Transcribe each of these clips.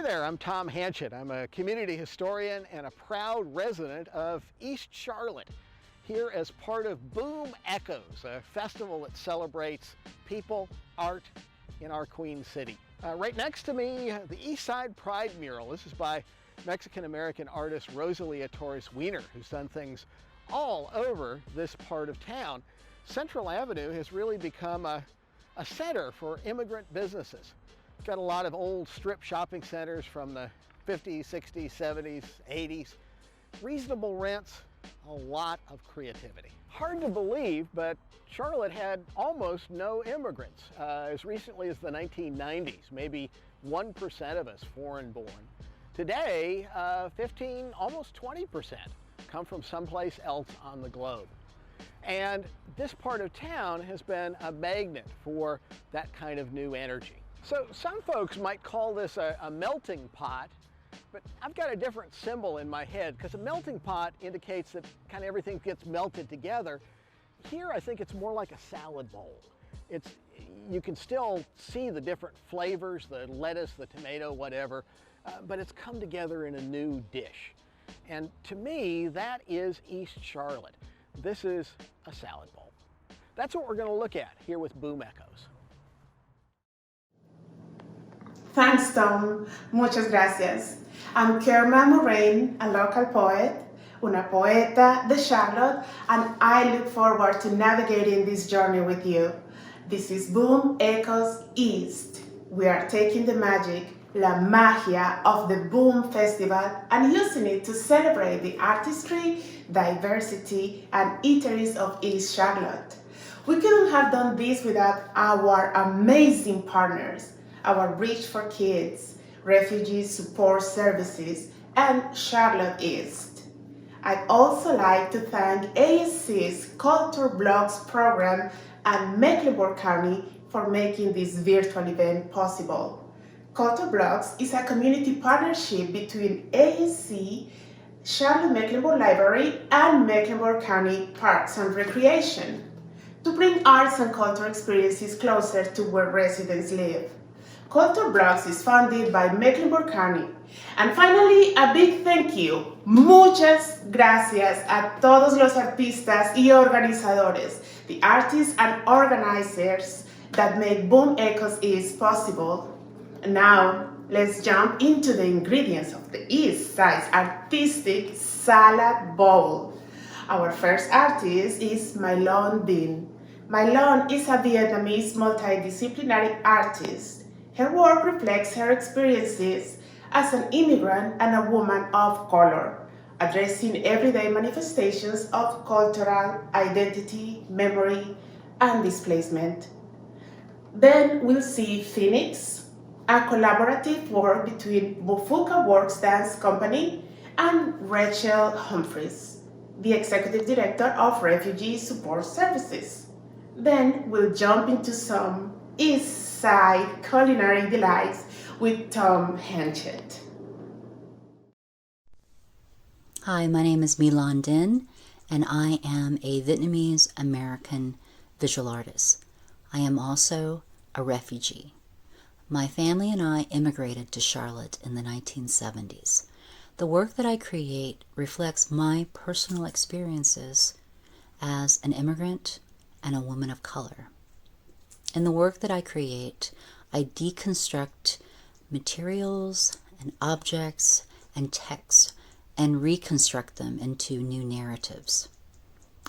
there, I'm Tom Hanchett. I'm a community historian and a proud resident of East Charlotte, here as part of Boom Echoes, a festival that celebrates people, art in our Queen City. Right next to me, the East Side Pride mural. This is by Mexican-American artist Rosalia Torres Wiener, who's done things all over this part of town. Central Avenue has really become a center for immigrant businesses. Got a lot of old strip shopping centers from the 50s, 60s, 70s, 80s. Reasonable rents, a lot of creativity. Hard to believe, but Charlotte had almost no immigrants. As recently as the 1990s, maybe 1% of us foreign born. Today, 15, almost 20% come from someplace else on the globe. And this part of town has been a magnet for that kind of new energy. So some folks might call this a melting pot, but I've got a different symbol in my head because a melting pot indicates that kind of everything gets melted together. Here I think it's more like a salad bowl. You can still see the different flavors, the lettuce, the tomato, whatever, but it's come together in a new dish. And to me, that is East Charlotte. This is a salad bowl. That's what we're going to look at here with Boom Echoes. Thanks, Tom. Muchas gracias. I'm Kurma Murrain, a local poet, una poeta de Charlotte, and I look forward to navigating this journey with you. This is Boom Echoes East. We are taking the magic, la magia of the Boom Festival and using it to celebrate the artistry, diversity, and eateries of East Charlotte. We couldn't have done this without our amazing partners, ourBRIDGE for Kids, Refugee Support Services, and Charlotte East. I'd also like to thank ASC's Culture Blocks program and Mecklenburg County for making this virtual event possible. Culture Blocks is a community partnership between ASC, Charlotte Mecklenburg Library, and Mecklenburg County Parks and Recreation to bring arts and cultural experiences closer to where residents live. Culture Blocks is funded by Mecklenburg County. And finally, a big thank you, muchas gracias a todos los artistas y organizadores, the artists and organizers that make Boom Echoes East possible. Now, let's jump into the ingredients of the East Side's artistic salad bowl. Our first artist is MyLoan Dinh. MyLoan is a Vietnamese multidisciplinary artist. Her work reflects her experiences as an immigrant and a woman of color, addressing everyday manifestations of cultural identity, memory, and displacement. Then we'll see Phoenix, a collaborative work between MufukaWorks Dance Company and Rachel Humphries, the Executive Director of Refugee Support Services. Then we'll jump into some East Side culinary delights with Tom Hanchett. Hi, my name is MyLoan Dinh, and I am a Vietnamese American visual artist. I am also a refugee. My family and I immigrated to Charlotte in the 1970s. The work that I create reflects my personal experiences as an immigrant and a woman of color. In the work that I create, I deconstruct materials and objects and texts and reconstruct them into new narratives.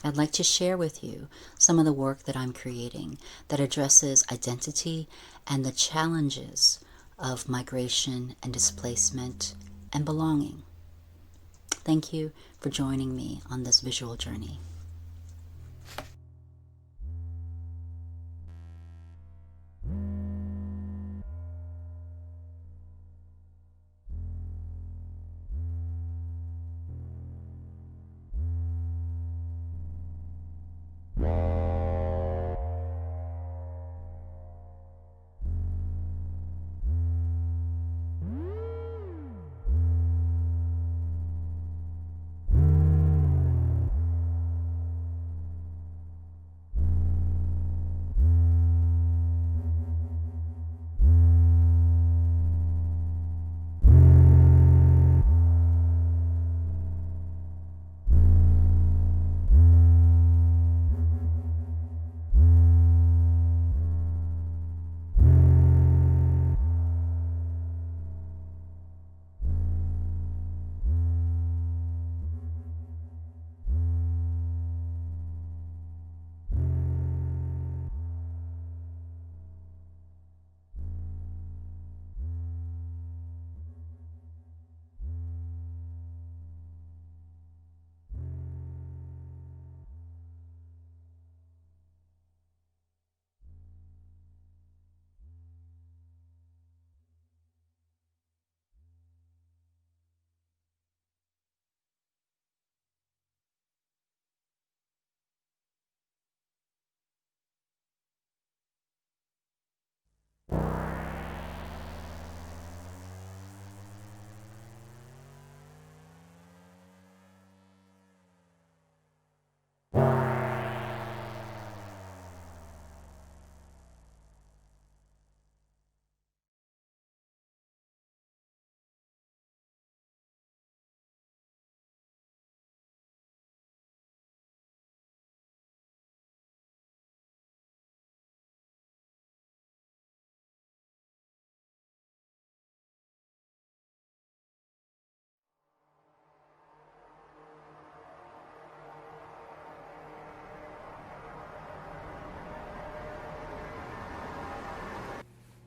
I'd like to share with you some of the work that I'm creating that addresses identity and the challenges of migration and displacement and belonging. Thank you for joining me on this visual journey.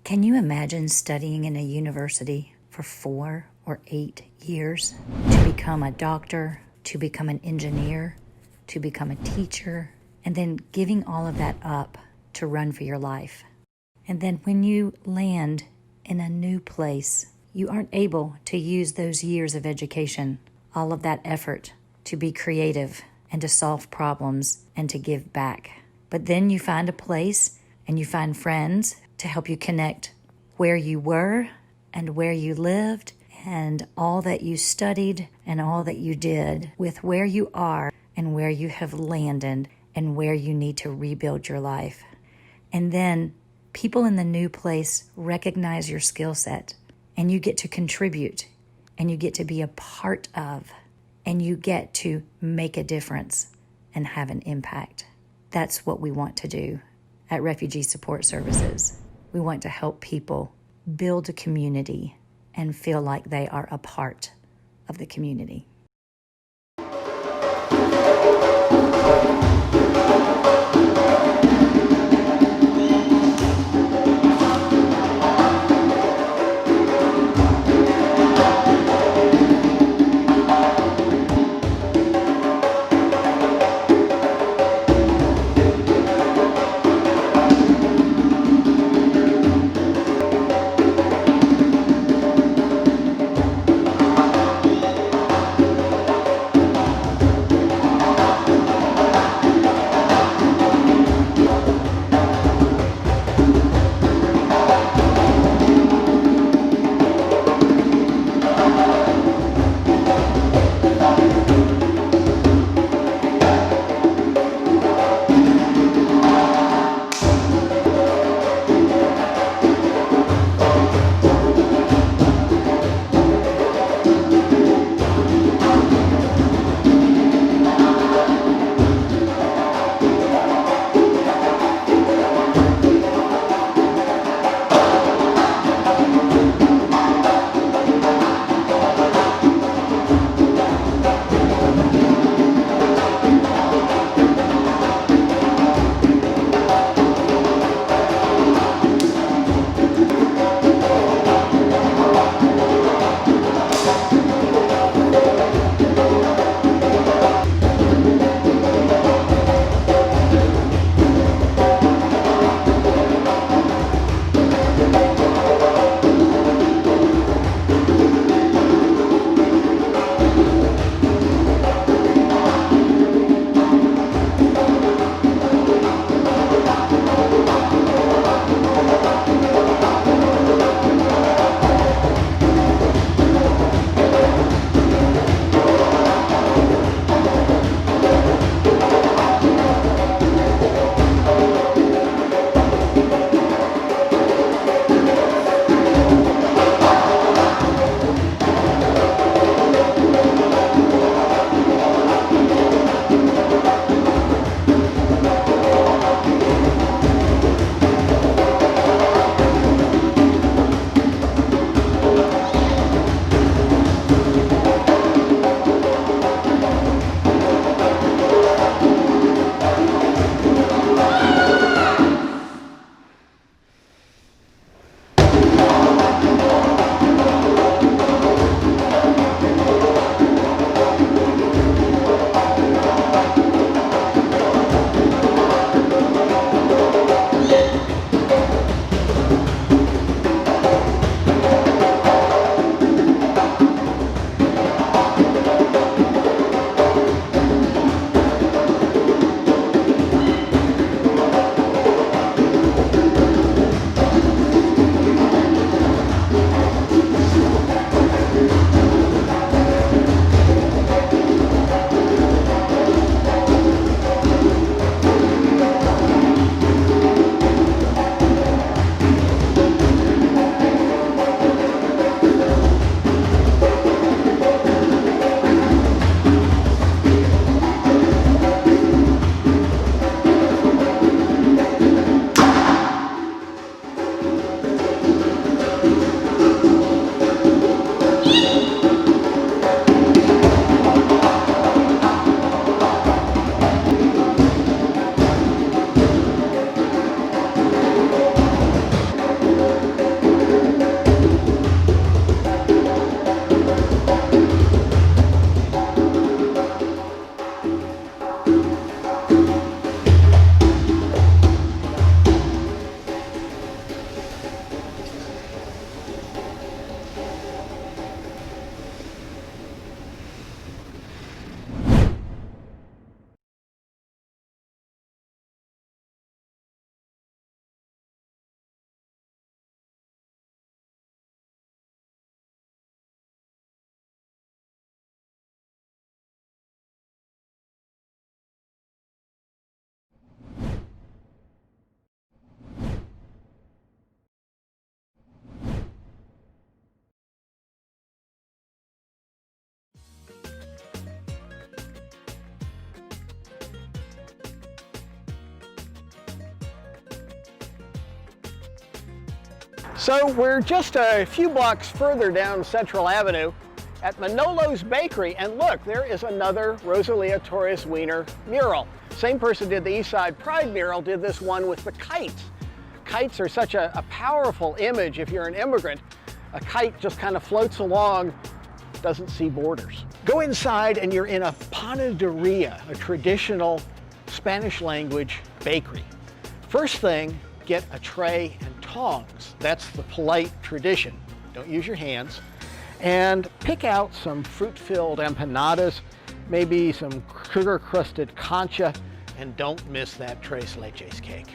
Can you imagine studying in a university for 4 or 8 years to become a doctor, to become an engineer, to become a teacher, and then giving all of that up to run for your life? And then when you land in a new place, you aren't able to use those years of education, all of that effort, to be creative and to solve problems and to give back. But then you find a place and you find friends to help you connect where you were and where you lived and all that you studied and all that you did with where you are and where you have landed and where you need to rebuild your life. And then people in the new place recognize your skill set, and you get to contribute, and you get to be a part of, and you get to make a difference and have an impact. That's what we want to do at Refugee Support Services. We want to help people build a community and feel like they are a part of the community. So we're just a few blocks further down Central Avenue at Manolo's Bakery, and look, there is another Rosalia Torres Wiener mural. Same person did the East Side Pride mural, did this one with the kites. Kites are such a powerful image if you're an immigrant. A kite just kind of floats along, doesn't see borders. Go inside and you're in a panaderia, a traditional Spanish language bakery. First thing, get a tray and tongs. That's the polite tradition. Don't use your hands. And pick out some fruit-filled empanadas, maybe some sugar-crusted concha, and don't miss that tres leches cake.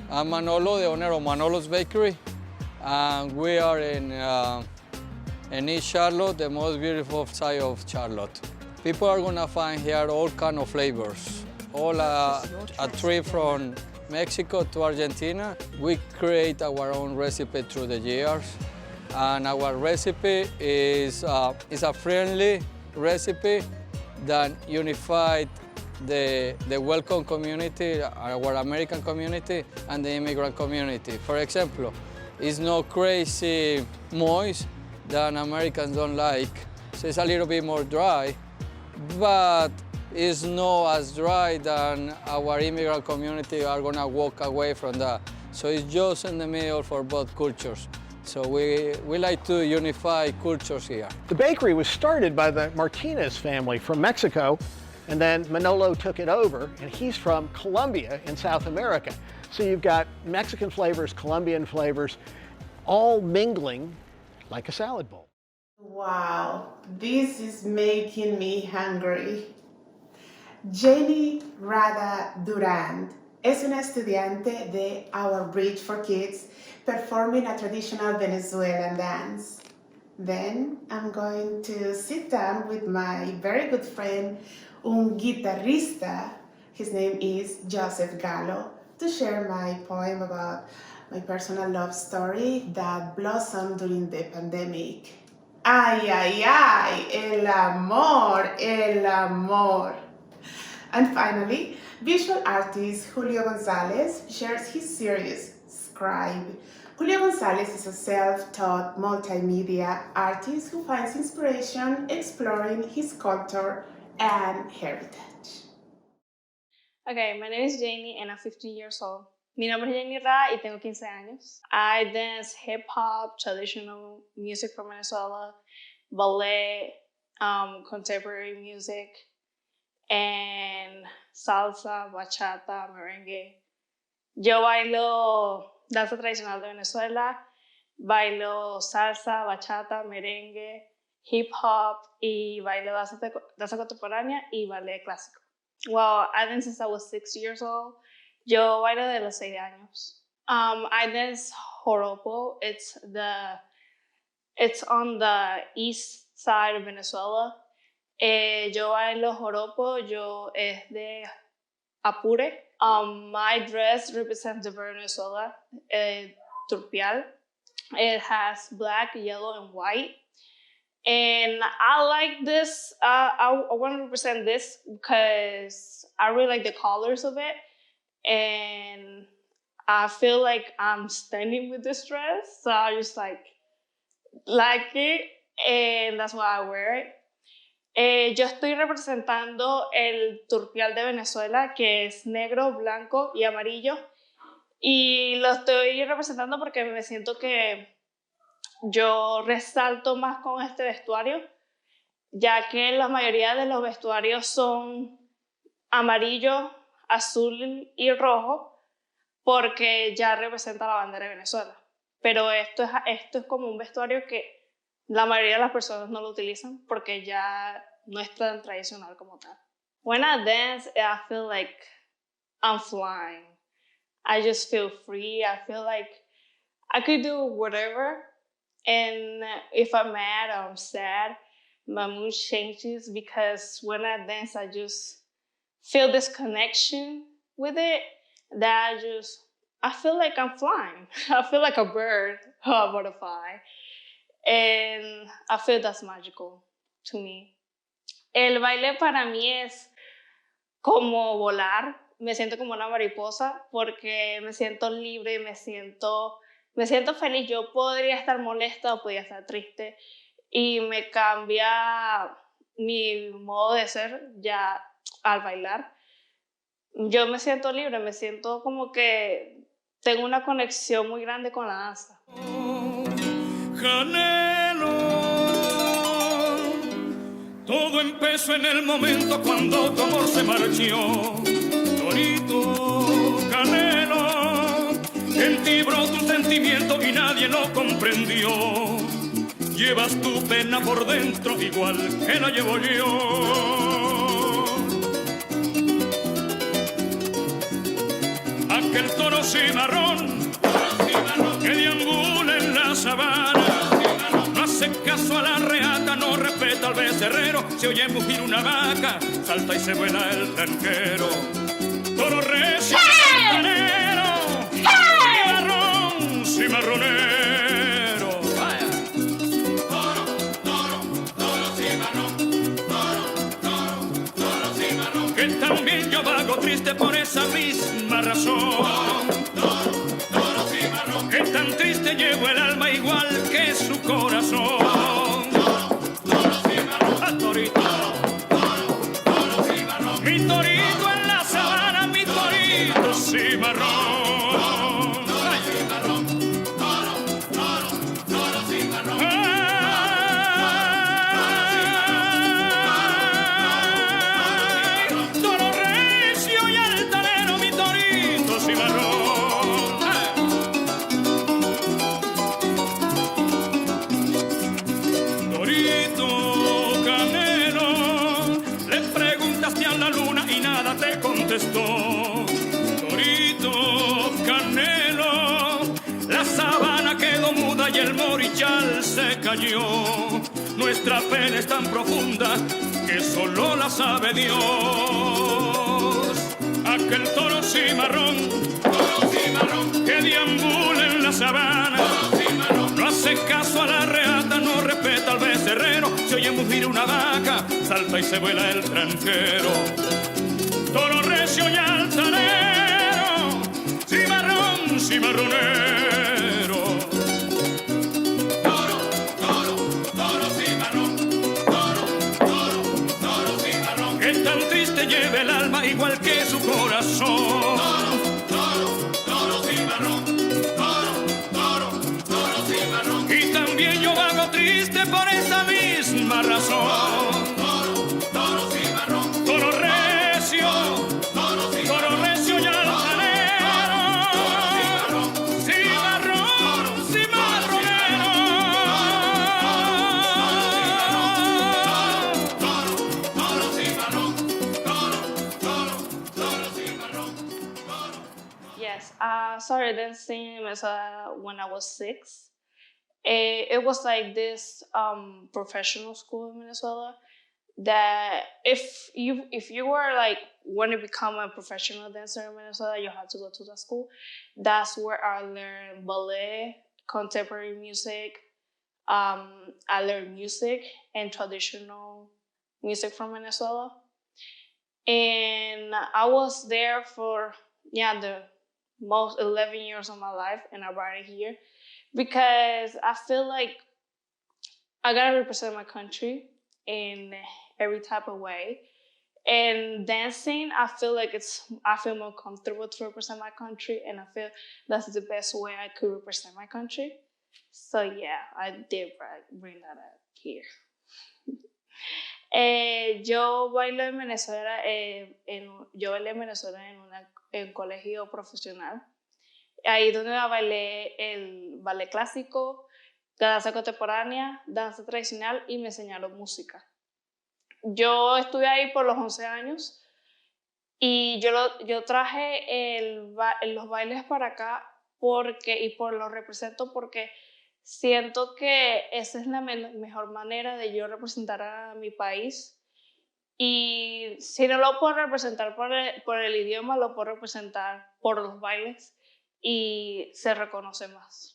I'm Manolo, the owner of Manolo's Bakery, and we are in East Charlotte, the most beautiful side of Charlotte. People are gonna find here all kind of flavors, all a trip from Mexico to Argentina. We create our own recipe through the years, and our recipe is a friendly recipe that unified the welcome community, our American community, and the immigrant community. For example, it's not crazy moist that Americans don't like, so it's a little bit more dry, but it's not as dry than our immigrant community are gonna walk away from that. So it's just in the middle for both cultures. So we like to unify cultures here. The bakery was started by the Martinez family from Mexico, and then Manolo took it over, and he's from Colombia in South America. So you've got Mexican flavors, Colombian flavors, all mingling like a salad bowl. Wow, this is making me hungry. Geinny Rada Durand es una estudiante de ourBRIDGE for Kids performing a traditional Venezuelan dance. Then I'm going to sit down with my very good friend, un guitarrista, his name is Gallo, to share my poem about my personal love story that blossomed during the pandemic. Ay, ay, ay, el amor, el amor. And finally, visual artist Julio Gonzalez shares his series, Scribe. Julio Gonzalez is a self-taught multimedia artist who finds inspiration exploring his culture and heritage. Okay, my name is Geinny and I'm 15 years old. Mi nombre es Geinny Rada y tengo 15 años. I dance hip-hop, traditional music from Venezuela, ballet, contemporary music, and salsa, bachata, merengue. Yo bailo danza tradicional de Venezuela, bailo salsa, bachata, merengue, hip-hop y bailo danza contemporánea y ballet clásico. Well, I dance since I was 6 years old. Yo bailo de los 6 años. I dance joropo. It's on the east side of Venezuela. Yo bailo joropo. Yo es de Apure. My dress represents the Venezuela, turpial. It has black, yellow, and white. And I like this, I want to represent this because I really like the colors of it. And I feel like I'm standing with this dress. So I just like it, and that's why I wear it. Yo estoy representando el turpial de Venezuela, que es negro, blanco y amarillo. Y lo estoy representando porque me siento que yo resalto más con este vestuario, ya que la mayoría de los vestuarios son amarillo, azul y rojo, porque ya representa la bandera de Venezuela. Pero esto es como un vestuario que la mayoría de las personas no lo utilizan porque ya no es tan tradicional como tal. When I dance, I feel like I'm flying. I just feel free. I feel like I could do whatever. And if I'm mad or I'm sad, my mood changes because when I dance, I just feel this connection with it that I feel like I'm flying. I feel like a bird or a butterfly. And I feel that's magical to me. El baile para mí es como volar. Me siento como una mariposa porque me siento libre, me siento me siento feliz. Yo podría estar molesta o podría estar triste y me cambia mi modo de ser ya al bailar. Yo me siento libre, me siento como que tengo una conexión muy grande con la danza. Canelo, todo empezó en el momento cuando tu amor se marchó. Torito, Canelo, en ti brotó un sentimiento y nadie lo comprendió. Llevas tu pena por dentro igual que la llevo yo. Aquel toro cimarrón que deambula en la sabana, no hace caso a la reata, no respeta al becerrero. Se oye mugir una vaca, salta y se vuela el tranquero. Toro recio, cimarronero, cimarrón, cimarronero. Vaya. Toro, cimarrón, toro, cimarrón. Que también yo vago triste por esa misma razón. Toro, cimarrón. Que tan triste llevo el alma igual que su corazón. Toro, cimarrón. A torito. Toro, cimarrón. Mi torito en la sabana, mi torito cimarrón. Torito, Canelo, la sabana quedó muda y el morichal se cayó. Nuestra pena es tan profunda que solo la sabe Dios. Aquel toro cimarrón, que deambula en la sabana, no hace caso a la reata, no respeta al becerrero. Se oye mugir una vaca, salta y se vuela el tranquero. Toro recio y altanero, cimarrón, cimarronero. Toro, cimarrón, toro, cimarrón. Que tan triste lleve el alma igual que su corazón. Toro, cimarrón, toro, cimarrón. Y también yo vago triste por esa misma razón. Toro, cimarrón, toro recio. Toro recio y altanero, cimarrón, cimarronero. Toro, cimarrón, toro, cimarrón. Yes, I started dancing in Minnesota when I was 6. It was like this professional school in Minnesota that if you were like want to become a professional dancer in Minnesota, you have to go to the school. That's where I learned ballet, contemporary music. I learned music and traditional music from Minnesota. And I was there for the most 11 years of my life, and I brought it here because I feel like I gotta represent my country in every type of way. And dancing, I feel more comfortable to represent my country, and I feel that's the best way I could represent my country. So yeah, I did bring that up here. Yo bailo en Venezuela, yo bailé en Venezuela en un colegio profesional. Ahí donde bailé el ballet clásico, la danza contemporánea, danza tradicional y me enseñaron música. Yo estuve ahí por los 11 años y yo traje los bailes para acá lo represento porque siento que esa es la mejor manera de yo representar a mi país. Y si no lo puedo representar por el idioma, lo puedo representar por los bailes y se reconoce más.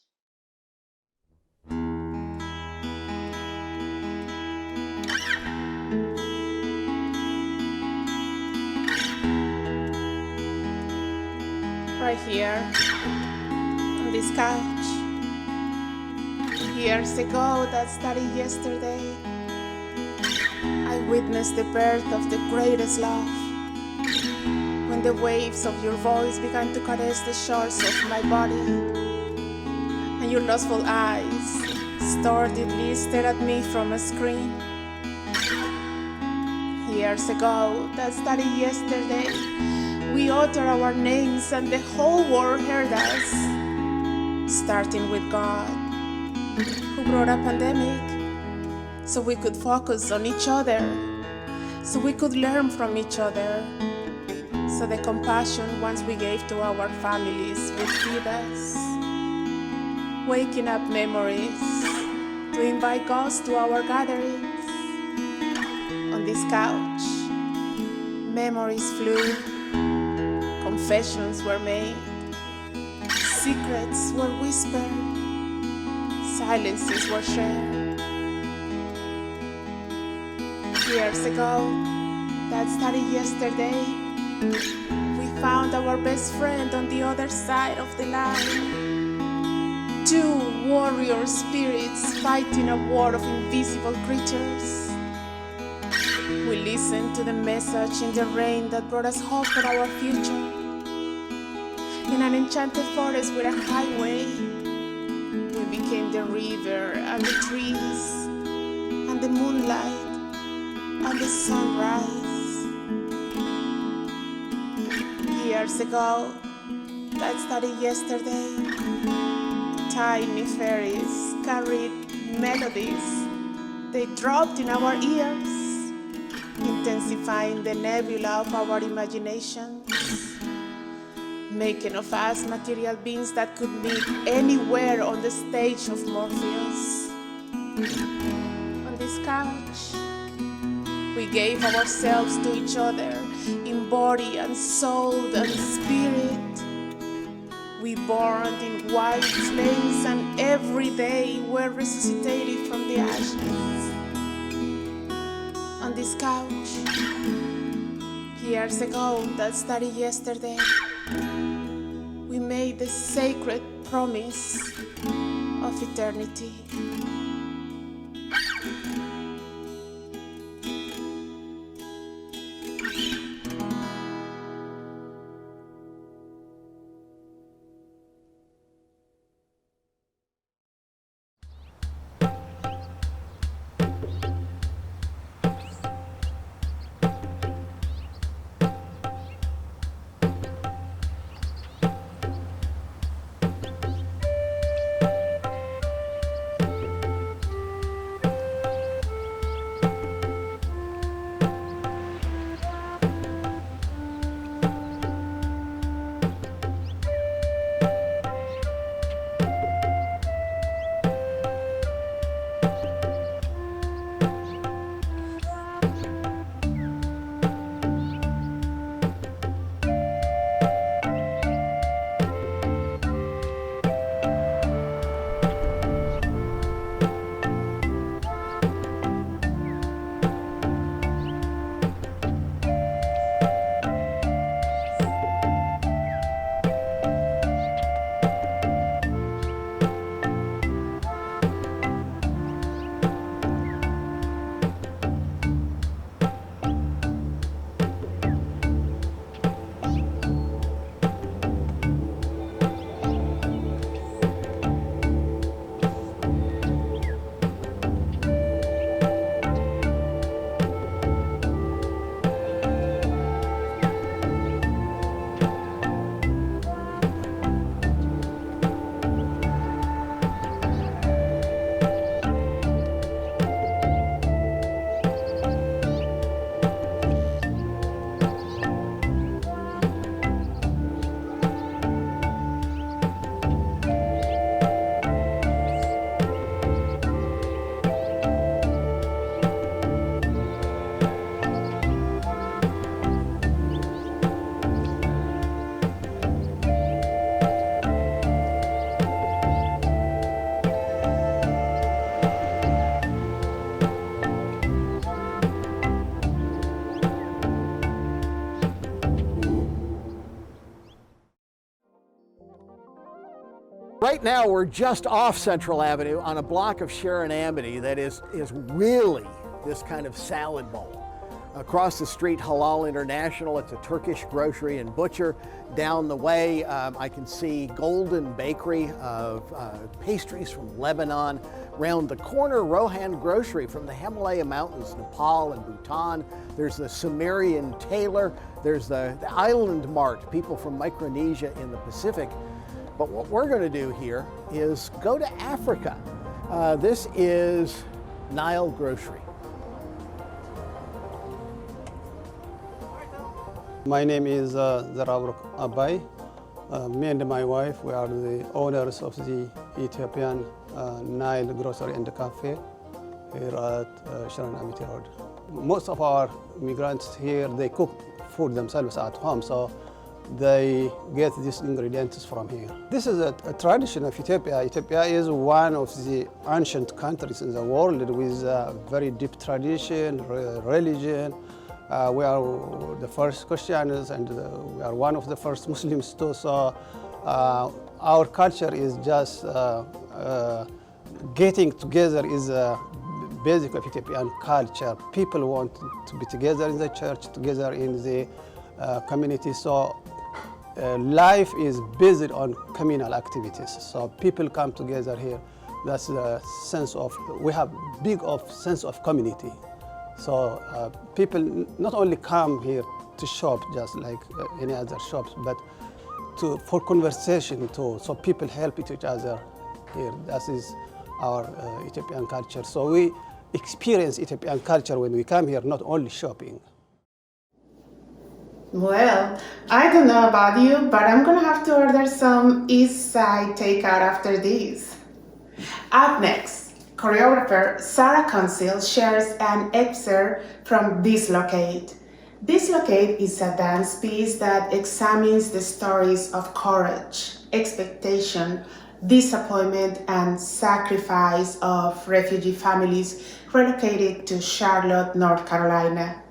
Right here on this couch. Years ago, that started yesterday, I witnessed the birth of the greatest love. When the waves of your voice began to caress the shores of my body, and your lustful eyes startlingly stared at me from a screen. Years ago, that started yesterday, we uttered our names and the whole world heard us, starting with God, who brought a pandemic so we could focus on each other, so we could learn from each other, so the compassion once we gave to our families would feed us, waking up memories to invite ghosts to our gatherings. On this couch, memories flew, confessions were made, secrets were whispered, silences were shared. Years ago, that started yesterday, we found our best friend on the other side of the line. Two warrior spirits fighting a war of invisible creatures. We listened to the message in the rain that brought us hope for our future. In an enchanted forest with a highway, we became the river and the trees and the moonlight and the sunrise. Years ago, that started yesterday, tiny fairies carried melodies. They dropped in our ears, intensifying the nebula of our imaginations, making of us material beings that could meet anywhere on the stage of Morpheus. On this couch, we gave ourselves to each other in body and soul and spirit. We burned in white flames and every day were resuscitated from the ashes. On this couch, years ago, that started yesterday, we made the sacred promise of eternity. Right now we're just off Central Avenue on a block of Sharon Amity that is really this kind of salad bowl. Across the street, Halal International, it's a Turkish grocery and butcher. Down the way, I can see Golden Bakery of pastries from Lebanon. Round the corner, Rohan Grocery from the Himalaya Mountains, Nepal and Bhutan. There's the Sumerian Tailor. There's the Island Mart, people from Micronesia in the Pacific. But what we're going to do here is go to Africa. This is Nile Grocery. My name is Zarabur Abai. Me and my wife, we are the owners of the Ethiopian Nile Grocery and Cafe here at Sharon Amity Road. Most of our migrants here, they cook food themselves at home, so they get these ingredients from here. This is a tradition of Ethiopia. Ethiopia is one of the ancient countries in the world with a very deep tradition, religion. We are the first Christians and we are one of the first Muslims too. So our culture is just getting together is a basic of Ethiopian culture. People want to be together in the church, together in the community. So life is based on communal activities. So people come together here. That's the sense of, we have big sense of community. So people not only come here to shop just like any other shops, but for conversation too. So people help each other here. That is our Ethiopian culture. So we experience Ethiopian culture when we come here, not only shopping. Well, I don't know about you, but I'm gonna have to order some East Side takeout after this. Up next, choreographer Sarah Consil shares an excerpt from Dislocate. Dislocate is a dance piece that examines the stories of courage, expectation, disappointment, and sacrifice of refugee families relocated to Charlotte, North Carolina.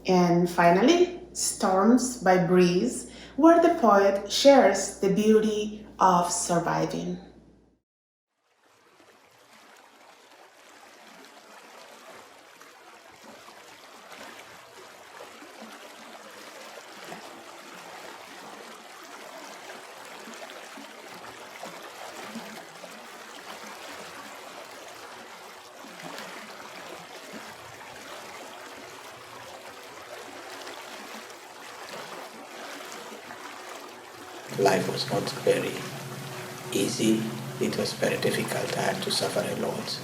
And finally, Storms by Breeze, where the poet shares the beauty of surviving. Life was not very easy. It was very difficult. I had to suffer a lot.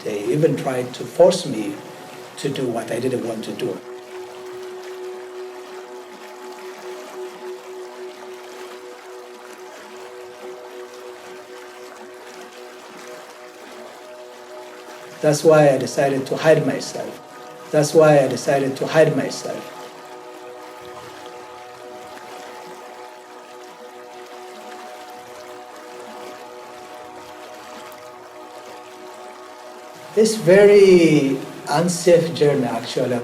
They even tried to force me to do what I didn't want to do. That's why I decided to hide myself. That's why I decided to hide myself. This very unsafe journey, actually.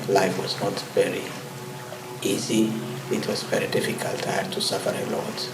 Life was not very easy. It was very difficult. I had to suffer a lot.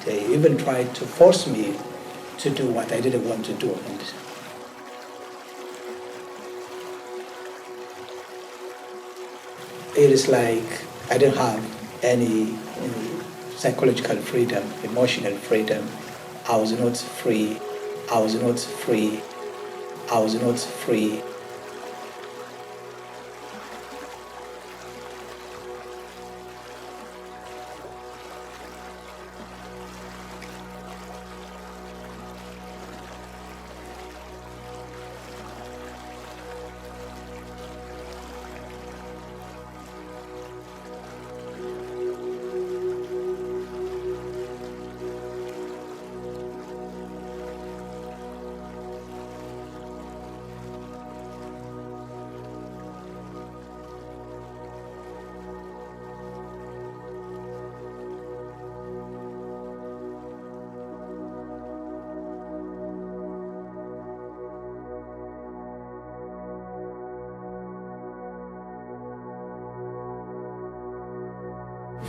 They even tried to force me to do what I didn't want to do. And it is like I didn't have any psychological freedom, emotional freedom. I was not free. I was not free. I was not free.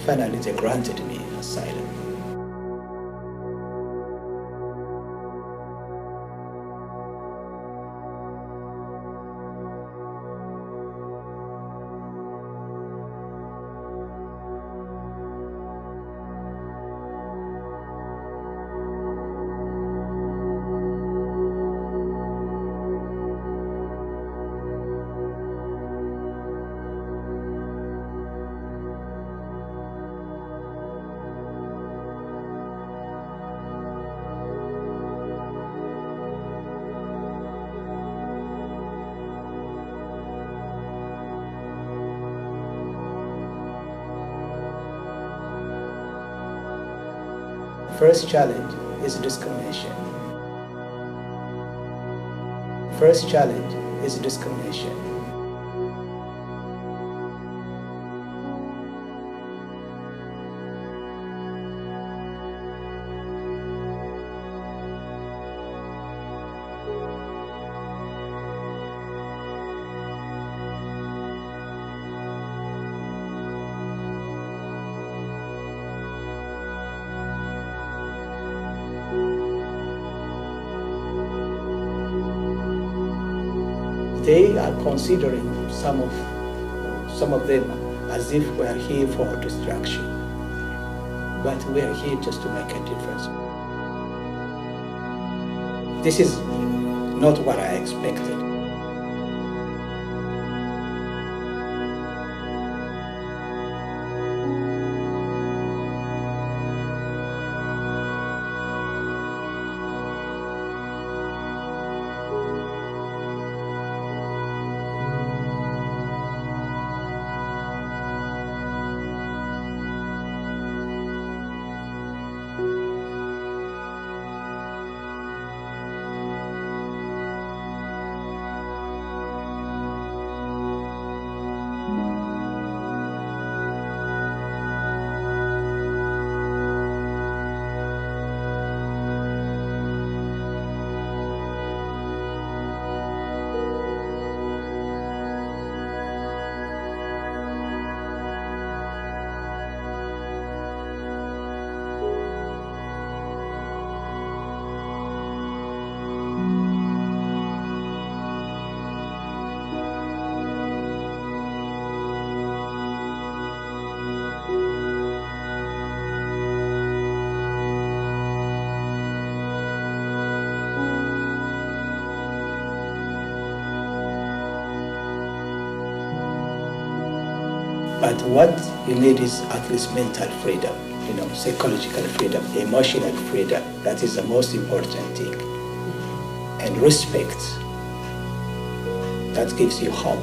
Finally, they granted me asylum. First challenge is discrimination. First challenge is discrimination. They are considering some of them as if we are here for destruction, but we are here just to make a difference. This is not what I expected. But what you need is at least mental freedom, psychological freedom, emotional freedom. That is the most important thing. And respect. That gives you hope.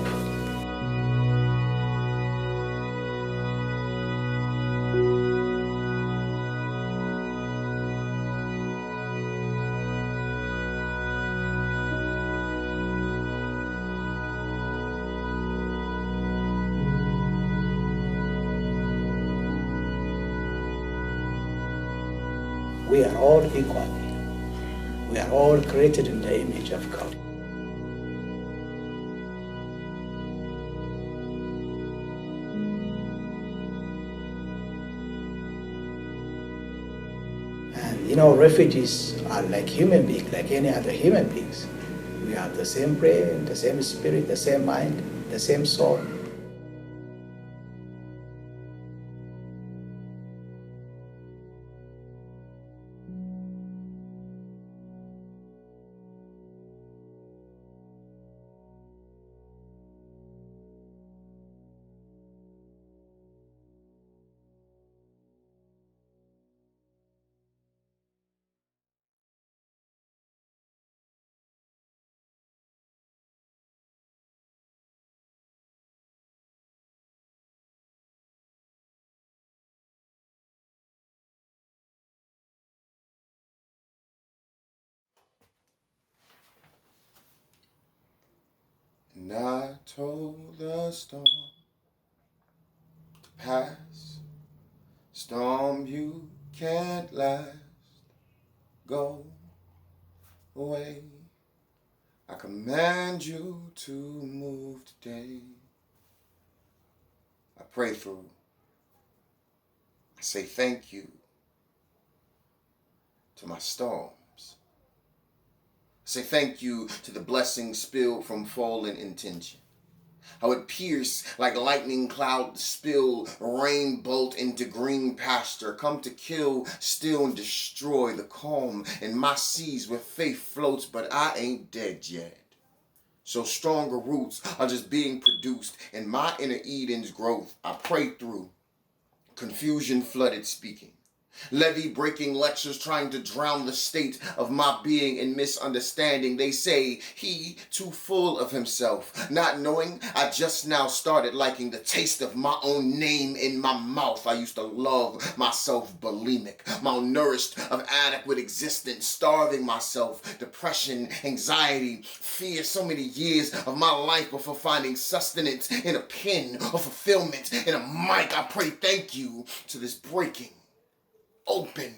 We are all equal. We are all created in the image of God. And refugees are like human beings, like any other human beings. We have the same brain, the same spirit, the same mind, the same soul. storm to pass. Storm you can't last. Go away. I command you to move today. I pray through. I say thank you to my storms. I say thank you to the blessings spilled from fallen intention. How it pierced like lightning cloud to spill rain bolt into green pasture, come to kill, steal, and destroy the calm in my seas where faith floats, but I ain't dead yet. So stronger roots are just being produced in my inner Eden's growth. I pray through confusion flooded speaking. Levee breaking lectures trying to drown the state of my being in misunderstanding. They say he too full of himself, not knowing I just now started liking the taste of my own name in my mouth. I used to love myself bulimic, malnourished of adequate existence, starving myself, depression, anxiety, fear, so many years of my life before finding sustenance in a pen or fulfillment in a mic. I pray thank you to this breaking, open,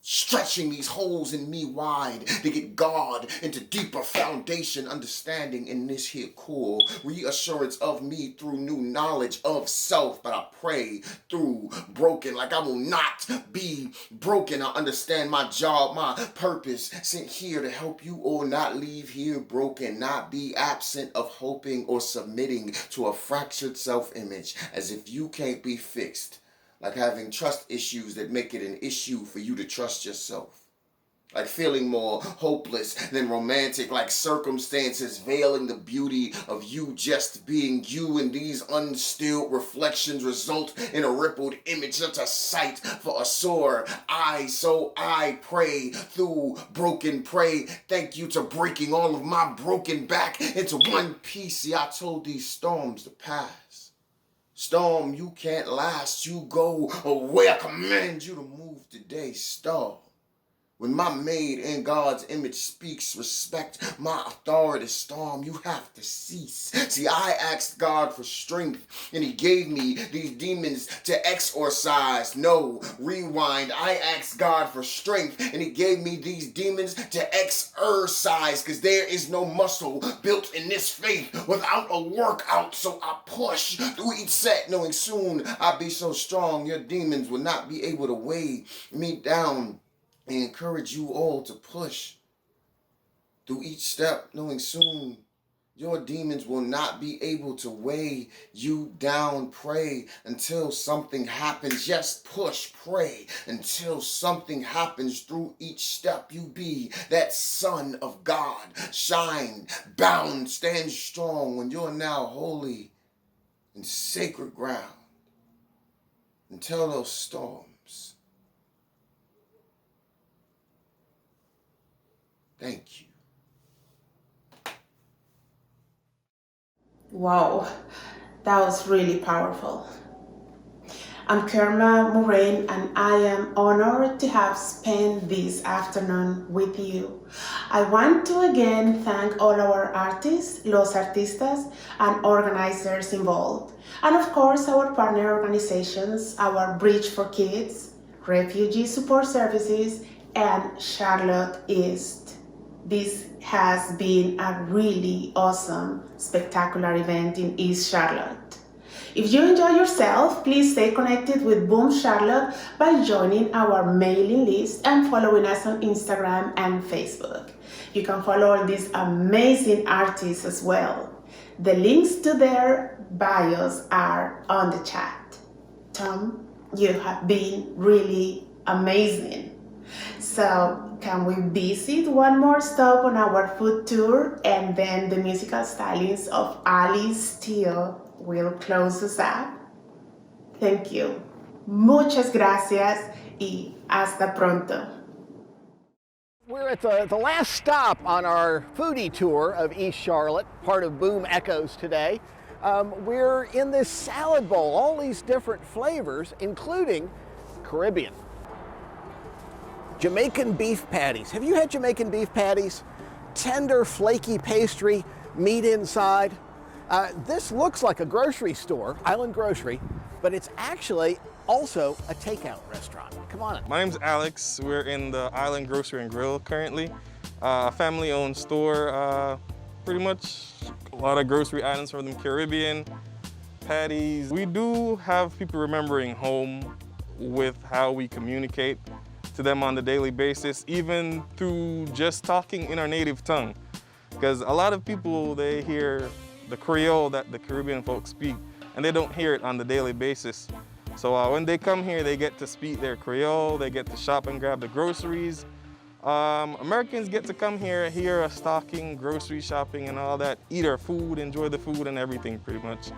stretching these holes in me wide to get God into deeper foundation, understanding in this here core, reassurance of me through new knowledge of self. But I pray through broken, like I will not be broken. I understand my job, my purpose, sent here to help you or not leave here broken, not be absent of hoping or submitting to a fractured self-image as if you can't be fixed. Like having trust issues that make it an issue for you to trust yourself. Like feeling more hopeless than romantic, like circumstances veiling the beauty of you just being you, and these unstilled reflections result in a rippled image, such a sight for a sore eye. So I pray through broken prey. Thank you to breaking all of my broken back into one piece. See, I told these storms to pass. Storm, you can't last, you go away. I command you to move today, storm. When my maid in God's image speaks, respect my authority, storm, you have to cease. See, I asked God for strength, and he gave me these demons to exorcise. No, rewind. I asked God for strength, and he gave me these demons to exercise, because there is no muscle built in this faith without a workout. So I push through each set, knowing soon I'll be so strong, your demons will not be able to weigh me down. I encourage you all to push through each step, knowing soon your demons will not be able to weigh you down. Pray until something happens. Yes, push, pray until something happens. Through each step you be that son of God. Shine, bound, stand strong when you're now holy in sacred ground. And tell those storms, thank you. Wow, that was really powerful. I'm Kurma Murrain, and I am honored to have spent this afternoon with you. I want to again thank all our artists, los artistas, and organizers involved. And of course, our partner organizations, our Bridge for Kids, Refugee Support Services, and Charlotte East. This has been a really awesome, spectacular event in East Charlotte. If you enjoy yourself, please stay connected with Boom Charlotte by joining our mailing list and following us on Instagram and Facebook. You can follow all these amazing artists as well. The links to their bios are on the chat. Tom, you have been really amazing. So can we visit one more stop on our food tour, and then the musical stylings of Steele will close us up? Thank you. Muchas gracias y hasta pronto. We're at the last stop on our foodie tour of East Charlotte, part of Boom Echoes today. We're in this salad bowl, all these different flavors, including Caribbean. Jamaican beef patties. Have you had Jamaican beef patties? Tender, flaky pastry, meat inside. This looks like a grocery store, Island Grocery, but it's actually also a takeout restaurant. Come on in. My name's Alex. We're in the Island Grocery and Grill currently. A family-owned store, pretty much a lot of grocery items from the Caribbean, patties. We do have people remembering home with how we communicate to them on a daily basis, even through just talking in our native tongue. Because a lot of people, they hear the Creole that the Caribbean folks speak, and they don't hear it on the daily basis. So when they come here, they get to speak their Creole, they get to shop and grab the groceries. Americans get to come here, hear us talking, grocery shopping and all that, eat our food, enjoy the food and everything pretty much.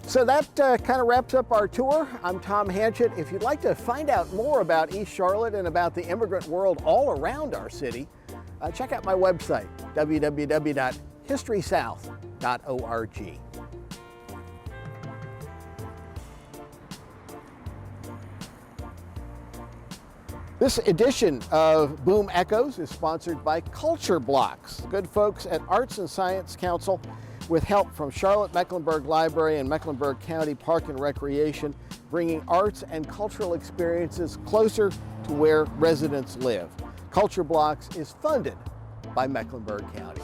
So that kind of wraps up our tour. I'm Tom Hanchett. If you'd like to find out more about East Charlotte and about the immigrant world all around our city, check out my website, www.historysouth.org. This edition of Boom Echoes is sponsored by Culture Blocks, good folks at Arts and Science Council, with help from Charlotte-Mecklenburg Library and Mecklenburg County Park and Recreation, bringing arts and cultural experiences closer to where residents live. Culture Blocks is funded by Mecklenburg County.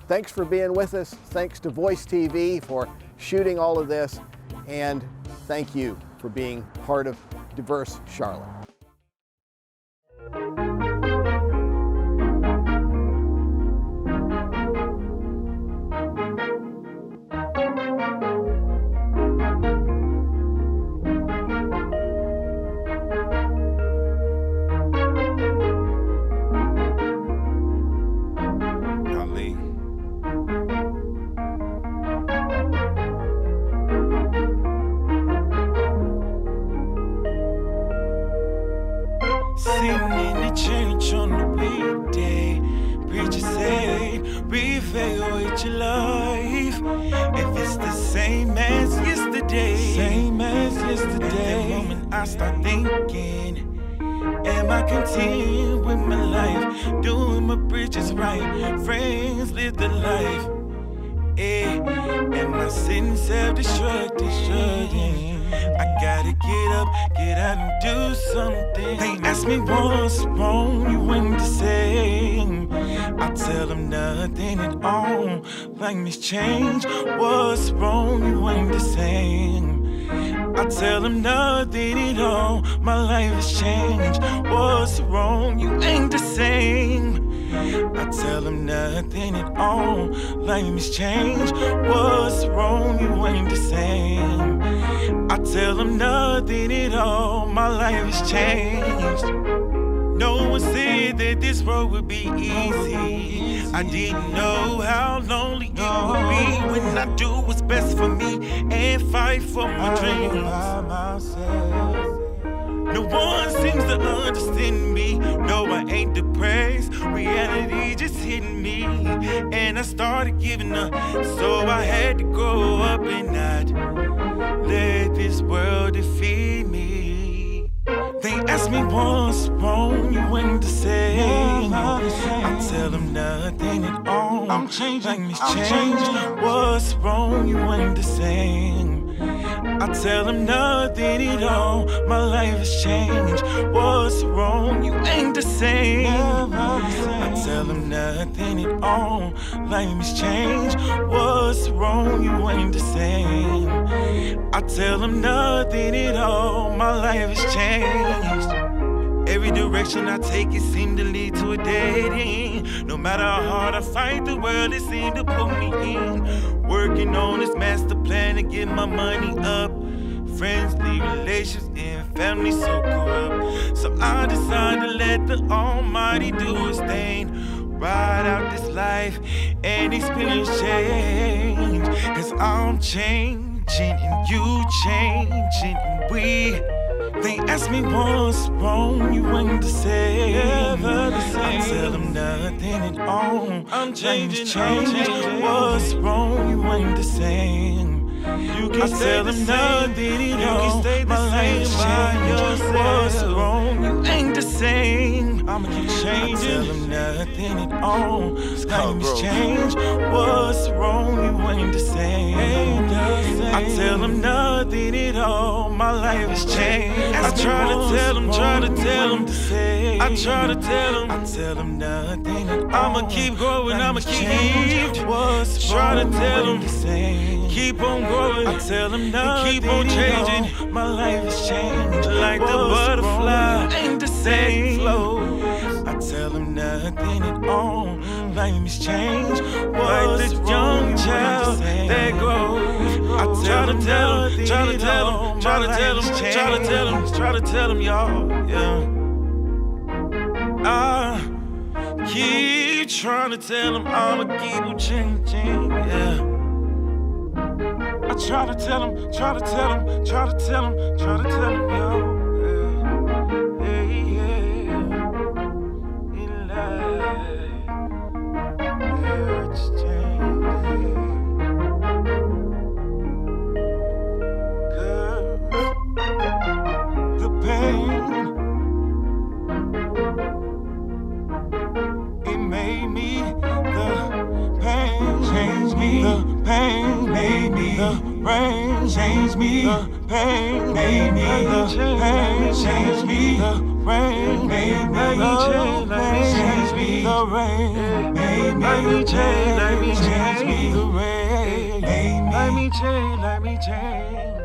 Thanks for being with us. Thanks to VoicedTV for shooting all of this. And thank you for being part of Diverse Charlotte. Reevaluate your life. If it's the same as yesterday, At that moment I start thinking, am I content with my life? Doing my bridges right, friends live the life. Am I sitting self-destructing? I gotta get up, get out and do something. They ask me what's wrong, you ain't the same. I tell them nothing at all. Like Miss Change, what's wrong, you ain't the same. I tell them nothing at all. My life has changed. What's wrong, you ain't the same. I tell them nothing at all. Life has changed. What's wrong, you ain't the same. I tell them nothing at all. My life has changed. No one said that this road would be easy. I didn't know how lonely it would be when I do what's best for me and fight for my dreams. No one seems to understand me. No, I ain't depressed. Reality just hitting me. And I started giving up. So I had to grow up and not let this world defeat me. They ask me what's wrong, you ain't the same. I tell them nothing at all. I'm changing, like Miss Change. What's wrong, you ain't the same. I tell them nothing at all. My life has changed. What's wrong, you ain't the same. I tell them nothing at all. Life has changed. What's wrong, you ain't the same. I tell them nothing at all. My life has changed. Every direction I take, it seemed to lead to a dead end. No matter how hard I fight, the world it seemed to pull me in. Working on this master plan to get my money up. Friends leave relations and family so corrupt. So I decided to let the Almighty do his thing. Ride out this life and experience change. Cause I'm changing and you changing and we. They ask me what's wrong, you ain't the same. I tell them nothing at all. I'm changing. What's wrong, you ain't the same. You can tell them nothing, you can stay the same by yourself. What's wrong? You ain't the same. I'ma keep changing. I tell them nothing at all. Life change. What's wrong? You ain't the same. I tell them nothing at all. My life has changed. I try to tell them, the same. I try to tell them, I tell them nothing at all. I'ma keep growing, I'ma keep what's try to tell them the same. Keep on growing, I tell them nothing. Keep on changing, my life has changed. Like the butterfly, ain't the same flow. I tell them nothing at all. Life has changed. Like the young child that grows. I tell them, try to tell them, try to tell them, try to tell them, y'all. Yeah. I keep trying to tell them, I'ma keep on changing. Yeah. I try to tell them, try to tell them, try to tell them, try to tell them, yo. Change me, the pain made me, the pain changed me, the rain made me, the pain changed me, the rain made me change, let me change me, the rain made me change, let me change.